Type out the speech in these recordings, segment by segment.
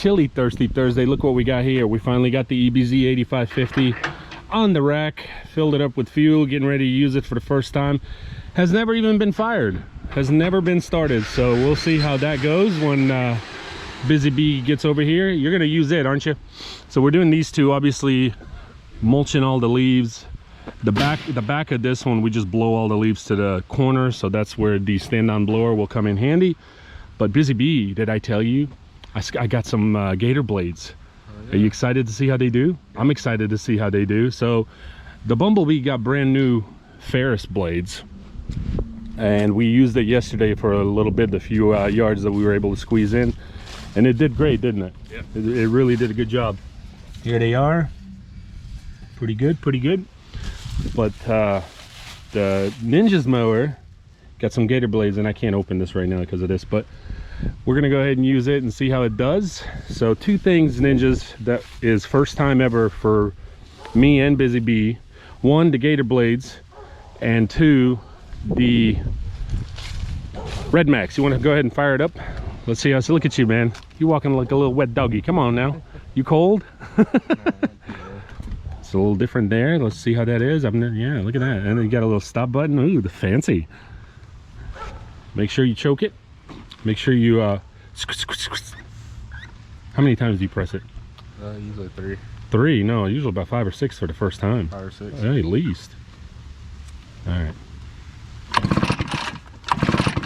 chilly Thirsty Thursday. Look what we got here. We finally got the EBZ 8550 on the rack, filled it up with fuel, getting ready to use it for the first time. Has never even been fired, has never been started, so we'll see how that goes when Busy Bee gets over here. You're gonna use it, aren't you? So we're doing these two, obviously mulching all the leaves. The back of this one, we just blow all the leaves to the corner, so that's where the stand-on blower will come in handy. But Busy Bee, did I tell you I got some gator blades? Are you excited to see how they do? I'm excited to see how they do. So the Bumblebee got brand new Ferris blades, and we used it yesterday for a little bit, the few yards that we were able to squeeze in, and it did great, didn't it? Yeah, it really did a good job. Here they are. Pretty good, pretty good. But the Ninjas mower got some gator blades, and I can't open this right now because of this, but we're gonna go ahead and use it and see how it does. So two things, Ninjas, that is first time ever for me and Busy Bee. One, the gator blades, and two, the Red Max. You want to go ahead and fire it up? Let's see how. So look at you, man. You walking like a little wet doggy. Come on now. You cold? It's a little different there. Let's see how that is. Yeah, look at that. And then you got a little stop button. Ooh, the fancy. Make sure you choke it. Make sure you how many times do you press it? Usually 3. 3? No, usually about 5 or 6 for the first time. 5 or 6. At least. All right.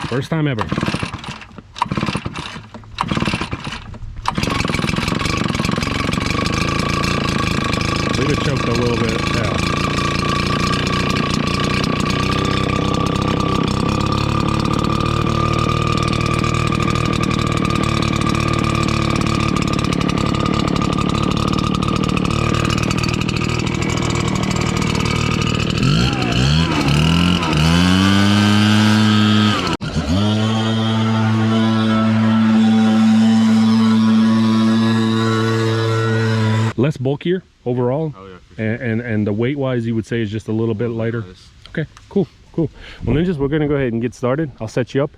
First time ever. Leave it choked a little bit. Yeah. Less bulkier overall. Oh, yeah, for sure. And the weight wise, you would say is just a little bit lighter. Nice. Okay, cool. Well, Ninjas, we're gonna go ahead and get started. I'll set you up.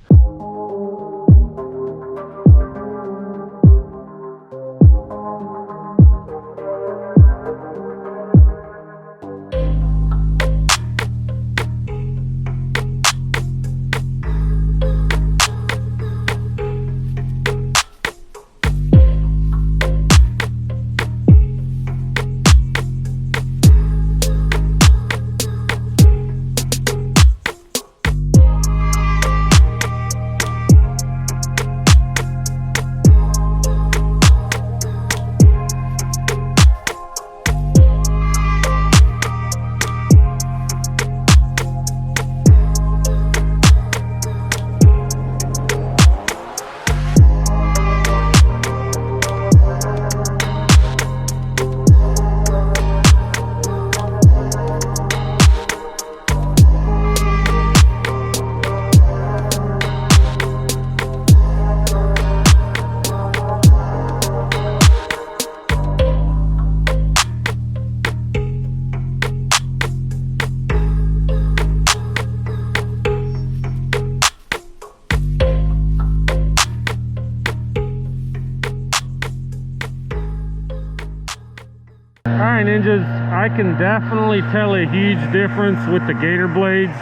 Alright, Ninjas, I can definitely tell a huge difference with the gator blades.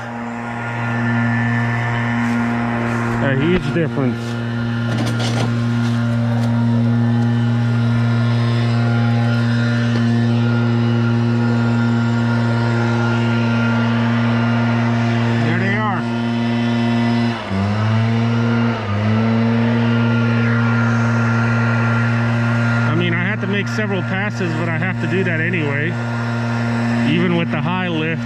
A huge difference. There they are. I mean, I have to make several passes, but I have to do that anyway. Even with the high lifts,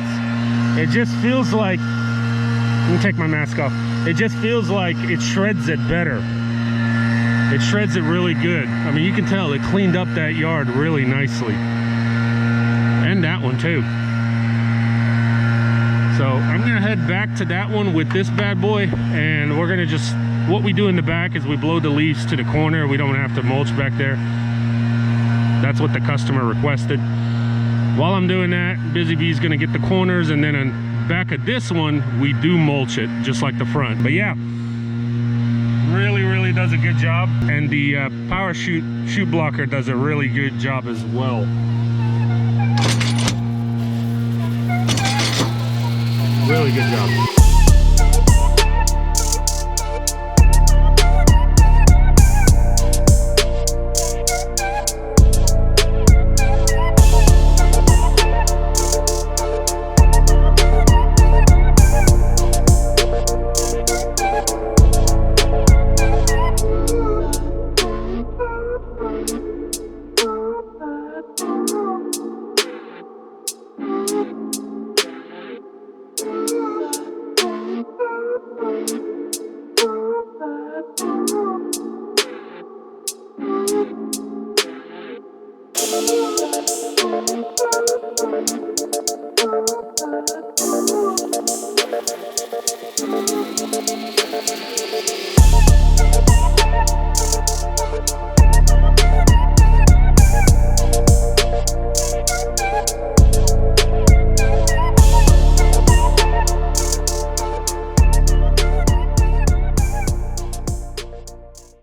it just feels like, let me take my mask off. It just feels like it shreds it better. It shreds it really good. I mean, you can tell it cleaned up that yard really nicely. And that one too. So I'm gonna head back to that one with this bad boy, and we're gonna just, what we do in the back is we blow the leaves to the corner. We don't have to mulch back there. That's what the customer requested. While I'm doing that, Busy Bee's gonna get the corners, and then on back of this one, we do mulch it just like the front. But yeah, really really does a good job, and the power chute blocker does a really good job as well. Really good job.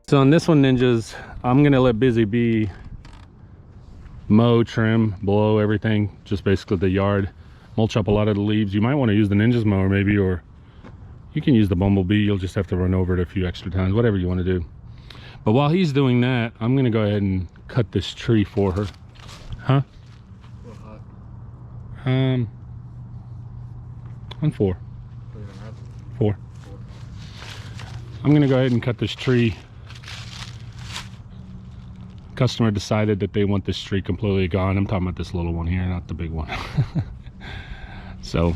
So on this one, ninjas, I'm gonna let Busy Bee mow, trim, blow everything, just basically the yard, mulch up a lot of the leaves. You might want to use the Ninjas mower maybe, or you can use the Bumblebee. You'll just have to run over it a few extra times, whatever you want to do. But while he's doing that, I'm gonna go ahead and cut this tree for her. Huh? On 4. 4. I'm gonna go ahead and cut this tree. Customer decided that they want this tree completely gone. I'm talking about this little one here, not the big one. So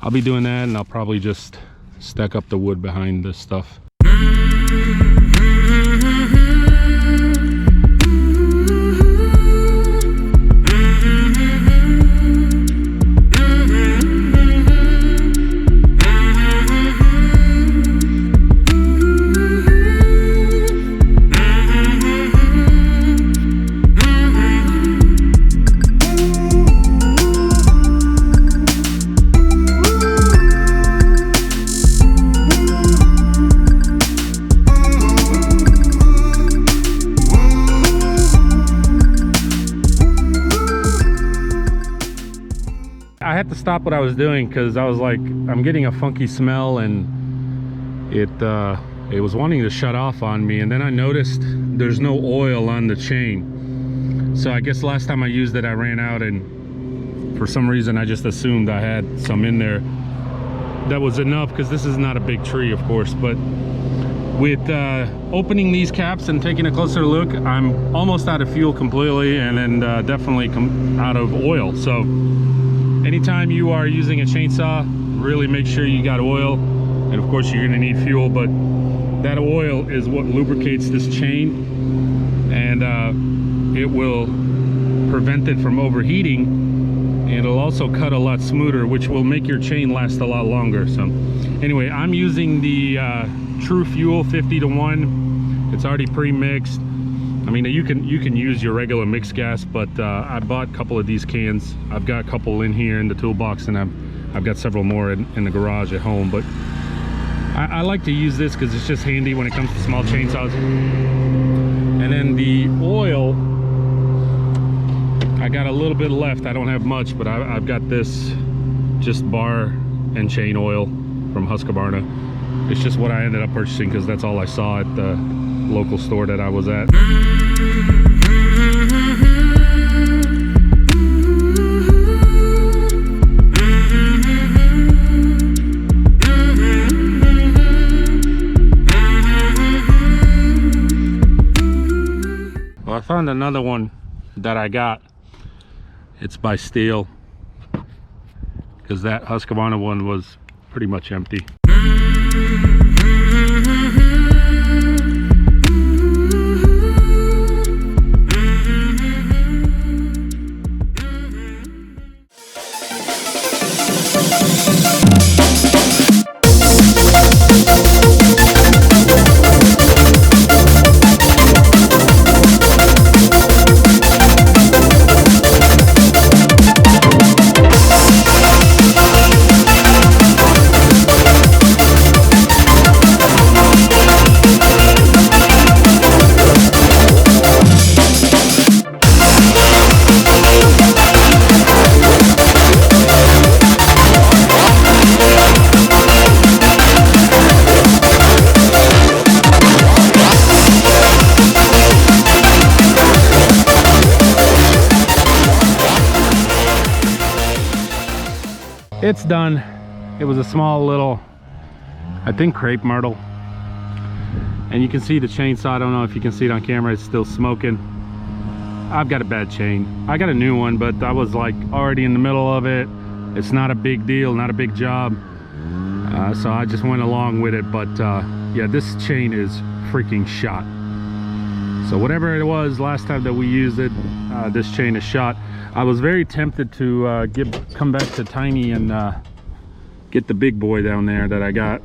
I'll be doing that, and I'll probably just stack up the wood behind this stuff. I had to stop what I was doing because I was like, I'm getting a funky smell, and it was wanting to shut off on me. And then I noticed there's no oil on the chain. So I guess last time I used it, I ran out, and for some reason I just assumed I had some in there. That was enough, because this is not a big tree, of course. But with opening these caps and taking a closer look, I'm almost out of fuel completely, and then definitely out of oil. So anytime you are using a chainsaw, really make sure you got oil, and of course you're going to need fuel, but that oil is what lubricates this chain, and it will prevent it from overheating, and it'll also cut a lot smoother, which will make your chain last a lot longer. So anyway, I'm using the True Fuel 50-to-1. It's already pre-mixed. I mean, you can use your regular mixed gas, but I bought a couple of these cans. I've got a couple in here in the toolbox, and I've got several more in the garage at home. But I like to use this because it's just handy when it comes to small chainsaws. And then the oil, I got a little bit left. I don't have much, but I've got this just bar and chain oil from Husqvarna. It's just what I ended up purchasing because that's all I saw at the local store that I was at. Well, I found another one that I got. It's by Steel, because that Husqvarna one was pretty much empty. it's done. It was a small little, I think, crepe myrtle. And you can see the chainsaw. I don't know if you can see it on camera. It's still smoking. I've got a bad chain. I got a new one, but I was like already in the middle of it. It's not a big deal, not a big job. So I just went along with it. But yeah, this chain is freaking shot. So whatever it was last time that we used it, this chain is shot. I was very tempted to come back to Tiny and get the big boy down there that I got,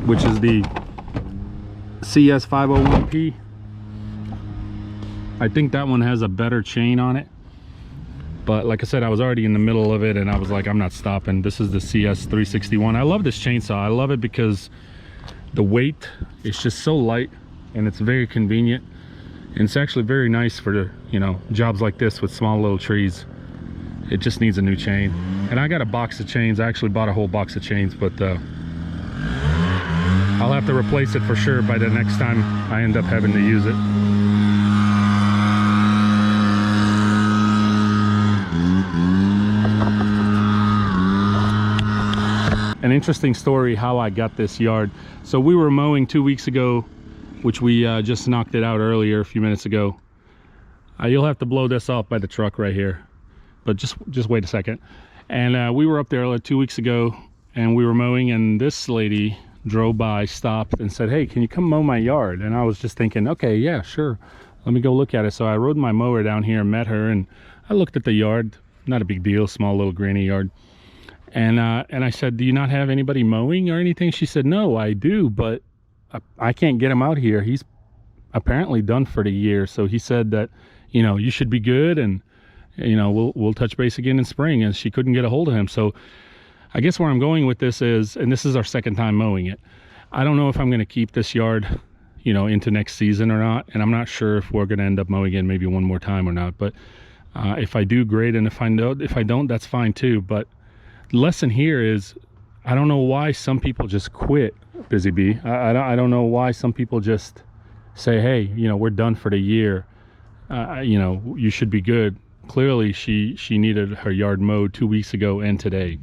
which is the CS501P. I think that one has a better chain on it, but like I said, I was already in the middle of it and I was like, I'm not stopping. This is the CS361. I love this chainsaw. I love it because the weight is just so light and it's very convenient, and it's actually very nice for, you know, jobs like this with small little trees. It just needs a new chain, and I got a box of chains. I actually bought a whole box of chains, but I'll have to replace it for sure by the next time I end up having to use it. An interesting story how I got this yard. So we were mowing 2 weeks ago, which we just knocked it out earlier a few minutes ago. You'll have to blow this off by the truck right here, but just wait a second. And we were up there 2 weeks ago and we were mowing, and this lady drove by, stopped and said, hey, can you come mow my yard? And I was just thinking, okay, yeah, sure, let me go look at it. So I rode my mower down here and met her, and I looked at the yard. Not a big deal, small little granny yard. And I said, do you not have anybody mowing or anything? She said, no, I do, but I can't get him out here. He's apparently done for the year. So he said that, you know, you should be good, and, you know, we'll touch base again in spring. And she couldn't get a hold of him. So I guess where I'm going with this is, and this is our second time mowing it, I don't know if I'm going to keep this yard, you know, into next season or not. And I'm not sure if we're going to end up mowing it maybe one more time or not. But if I do, great. And if I don't, that's fine too. But the lesson here is, I don't know why some people just quit, Busy Bee. I don't know why some people just say, hey, you know, we're done for the year. You know, you should be good. Clearly she needed her yard mowed 2 weeks ago and today.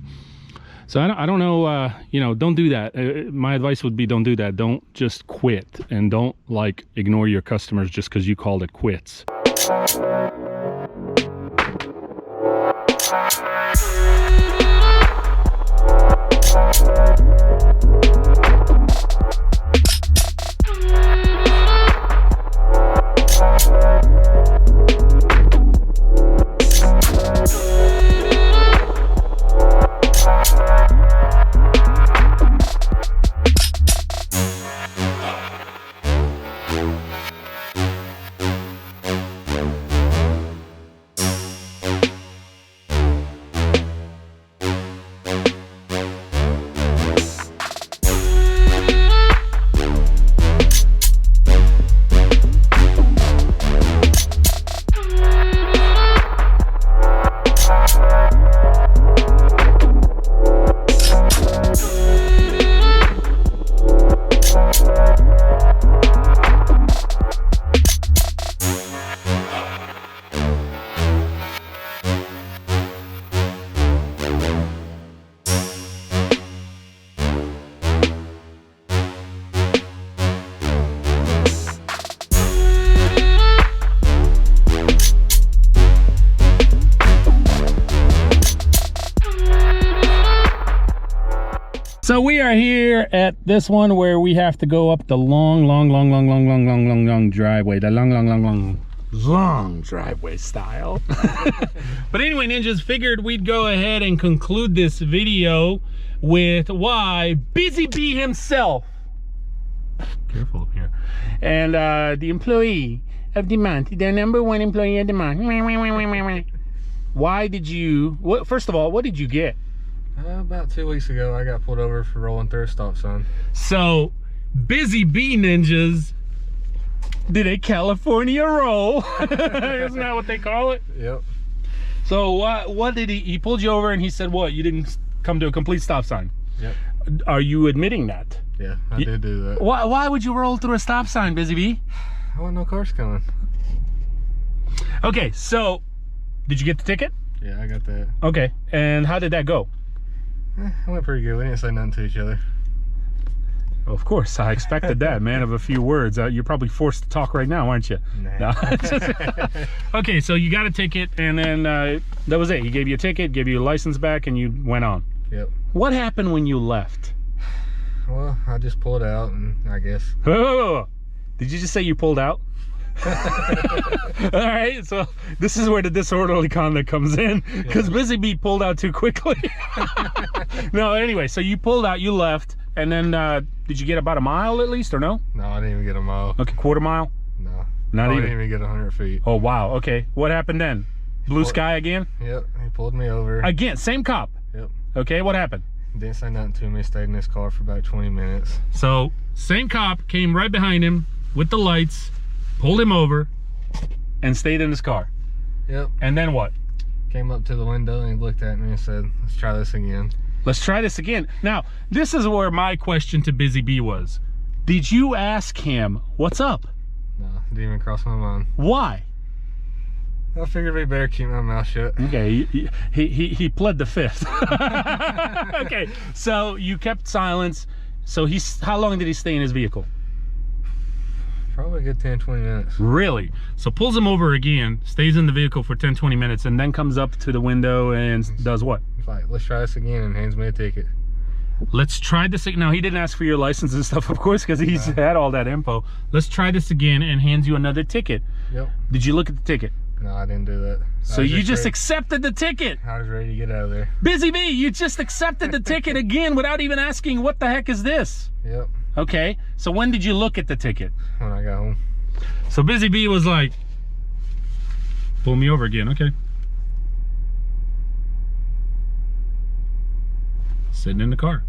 So I don't know, you know, don't do that. My advice would be, don't do that. Don't just quit, and don't like ignore your customers just because you called it quits. So we are here at this one where we have to go up the long driveway, the long driveway style. But anyway, ninjas, figured we'd go ahead and conclude this video with why Busy Bee himself, careful up here, and the employee of the month, the #1 employee of the month. Why did you, first of all, what did you get? About 2 weeks ago, I got pulled over for rolling through a stop sign. So, Busy Bee ninjas did a California roll. Isn't that what they call it? Yep. So, what did he pulled you over and he said what? You didn't come to a complete stop sign? Yep. Are you admitting that? Yeah, I did do that. Why would you roll through a stop sign, Busy Bee? I wasn't no cars coming. Okay, so, did you get the ticket? Yeah, I got that. Okay, and how did that go? It went pretty good. We didn't say nothing to each other. Of course, I expected that, man, of a few words. You're probably forced to talk right now, aren't you? Nah. No. Okay, so you got a ticket, and then that was it. He gave you a ticket, gave you a license back, and you went on. Yep. What happened when you left? Well, I just pulled out, and I guess. Oh, did you just say you pulled out? All right, so this is where the disorderly conduct comes in, because Busy Bee pulled out too quickly. No, anyway, so you pulled out, you left, and then did you get about a mile at least, or no? No, I didn't even get a mile. Okay, quarter mile? No. Not I even? didn't even get 100 feet. Oh, wow, okay. What happened then? Blue sky again? Yep, he pulled me over. Again, same cop? Yep. Okay, what happened? Didn't say nothing to me, stayed in his car for about 20 minutes. So, same cop came right behind him with the lights, pulled him over, and stayed in his car. Yep. And then what? Came up to the window and he looked at me and said, let's try this again. Let's try this again. Now, this is where my question to Busy Bee was. Did you ask him, what's up? No, didn't even cross my mind. Why? I figured we better keep my mouth shut. Okay, he pled the fifth. Okay, so you kept silence. So how long did he stay in his vehicle? Probably a good 10, 20 minutes. Really? So pulls him over again, stays in the vehicle for 10, 20 minutes, and then comes up to the window and does what? He's like, let's try this again, and hands me a ticket. Let's try this. Now, he didn't ask for your license and stuff, of course, because he's had all that info. Let's try this again, and hands you another ticket. Yep. Did you look at the ticket? No, I didn't do that. So you just accepted the ticket. I was ready to get out of there. Busy Bee, you just accepted the ticket again without even asking, what the heck is this? Yep. Okay, so when did you look at the ticket? When I got home. So Busy Bee was like, pull me over again, okay. Sitting in the car.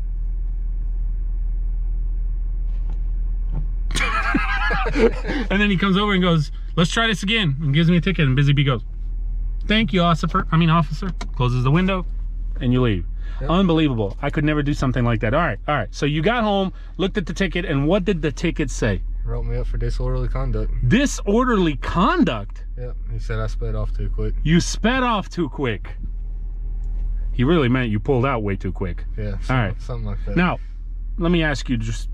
And then he comes over and goes, let's try this again, and gives me a ticket, and Busy Bee goes, thank you, officer, closes the window, and you leave. Yep. Unbelievable. I could never do something like that. All right, so you got home, looked at the ticket, and what did the ticket say? Wrote me up for disorderly conduct. Disorderly conduct? Yep, he said I sped off too quick. You sped off too quick. He really meant you pulled out way too quick. Yeah, all right, something like that. Now, let me ask you, just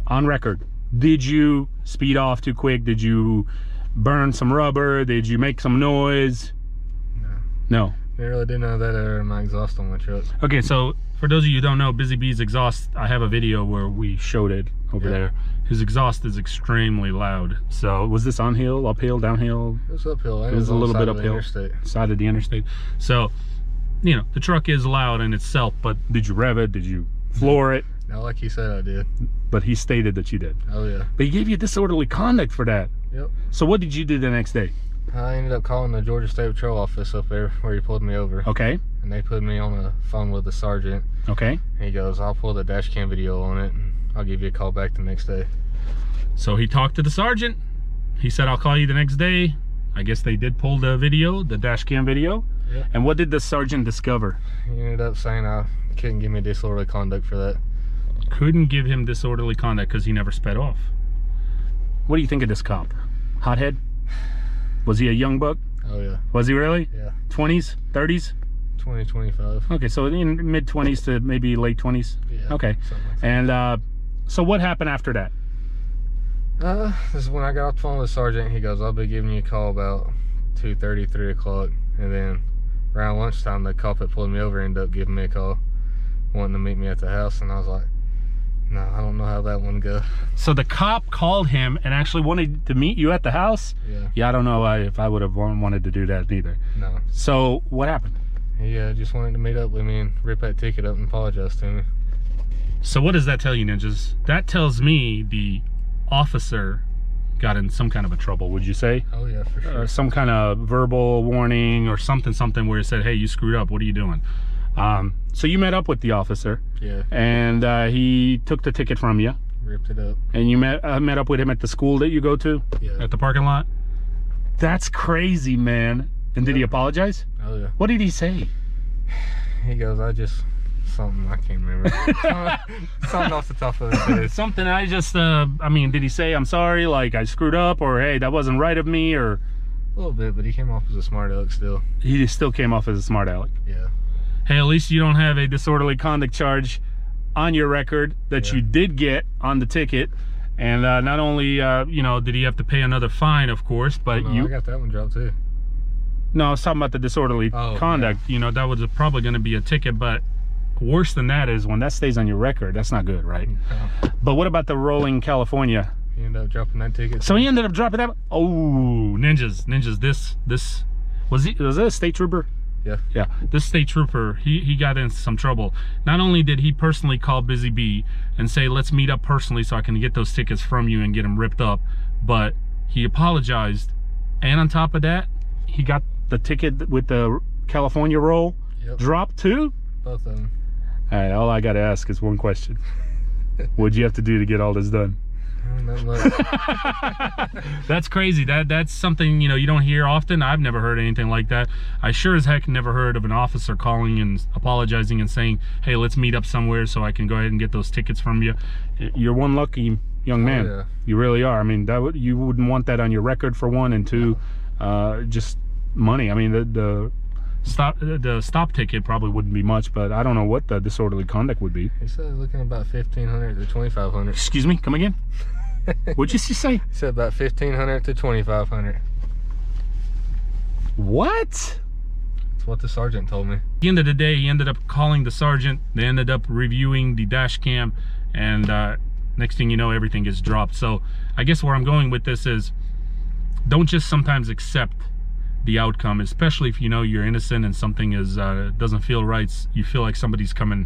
on record, did you speed off too quick? Did you burn some rubber? Did you make some noise? No. They really didn't know that in my exhaust on my truck. Okay, so for those of you who don't know, Busy Bee's exhaust, I have a video where we showed it over there. His exhaust is extremely loud. So was this on hill, uphill, downhill? It was uphill. It was a little bit uphill. Side of the interstate. So, you know, the truck is loud in itself, but did you rev it? Did you floor it? No, like you said, I did. But he stated that you did. Oh, yeah. But he gave you disorderly conduct for that. Yep. So what did you do the next day? I ended up calling the Georgia State Patrol office up there where he pulled me over. Okay. And they put me on the phone with the sergeant. Okay. And he goes, I'll pull the dash cam video on it, and I'll give you a call back the next day. So he talked to the sergeant. He said, I'll call you the next day. I guess they did pull the video, the dash cam video. Yep. And what did the sergeant discover? He ended up saying I couldn't give me disorderly conduct for that. Couldn't give him disorderly conduct because he never sped off. What do you think of this cop? Hothead? Was he a young buck? Oh, yeah. Was he really? Yeah. 20s? 30s? 20, 25. Okay, so in mid-20s to maybe late 20s? Yeah. Okay. Like and so what happened after that? This is when I got off the phone with the sergeant. He goes, I'll be giving you a call about 2:30, 3 o'clock. And then around lunchtime, the cop that pulled me over ended up giving me a call, wanting to meet me at the house. And I was like, no, I don't know how that one goes. So the cop called him and actually wanted to meet you at the house? Yeah. Yeah, I don't know if I would have wanted to do that either. No. So what happened? He just wanted to meet up with me and rip that ticket up and apologize to me. So what does that tell you, ninjas? That tells me the officer got in some kind of a trouble, would you say? Oh yeah, for sure. Some kind of verbal warning or something where he said, hey, you screwed up, what are you doing? So you met up with the officer. Yeah. And he took the ticket from you. Ripped it up. And you met up with him at the school that you go to? Yeah. At the parking lot? That's crazy, man. And did he apologize? Oh yeah. What did he say? He goes, something I can't remember. Something off the top of his head. Something I mean, did he say, I'm sorry, like I screwed up, or hey, that wasn't right of me, or? little bit, but he came off as a smart aleck still. He still came off as a smart aleck. Yeah. Hey, at least you don't have a disorderly conduct charge on your record that you did get on the ticket. And not only, you know, did he have to pay another fine, of course, but I got that one dropped too. No, I was talking about the disorderly conduct. Yeah. You know, that was probably going to be a ticket, but worse than that is when that stays on your record. That's not good, right? No. But what about the rolling California? He ended up dropping that ticket. So he ended up dropping that. Oh, ninjas. This was it a state trooper? Yeah. Yeah. This state trooper, he got into some trouble. Not only did he personally call Busy Bee and say, let's meet up personally so I can get those tickets from you and get them ripped up, but he apologized. And on top of that, he got the ticket with the California roll dropped too? Both of them. All right, all I got to ask is one question. What'd you have to do to get all this done? Not much. That's crazy. That's something, you know, you don't hear often. I've never heard anything like that. I sure as heck never heard of an officer calling and apologizing and saying, hey, let's meet up somewhere so I can go ahead and get those tickets from you. You're one lucky young man. Yeah. You really are. I mean, you wouldn't want that on your record, for one, and two, just money. I mean, the stop ticket probably wouldn't be much, but I don't know what the disorderly conduct would be. He said looking about $1,500 to $2,500. Excuse me, come again? What'd you say? He said about $1,500 to $2,500. What? That's what the sergeant told me. At the end of the day, he ended up calling the sergeant. They ended up reviewing the dash cam, and next thing you know, everything gets dropped. So I guess where I'm going with this is, don't just sometimes accept the outcome, especially if you know you're innocent and something is doesn't feel right. You feel like somebody's coming,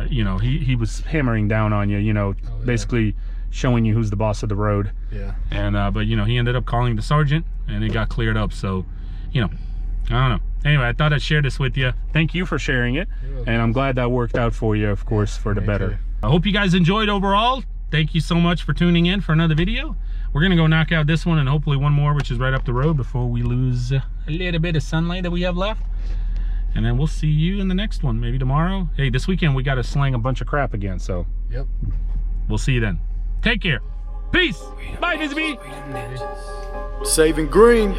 you know, he was hammering down on you, you know, basically showing you who's the boss of the road. Yeah. And but you know, he ended up calling the sergeant and it got cleared up. So, you know, I don't know. Anyway, I thought I'd share this with you. Thank you for sharing it, and I'm glad that worked out for you, of course, for the better. I hope you guys enjoyed overall. Thank you so much for tuning in for another video. We're gonna go knock out this one and hopefully one more, which is right up the road, before we lose a little bit of sunlight that we have left. And then we'll see you in the next one, maybe tomorrow. Hey, this weekend we got to slang a bunch of crap again, so we'll see you then. Take care. Peace. Bye, Busy Bee. Saving green.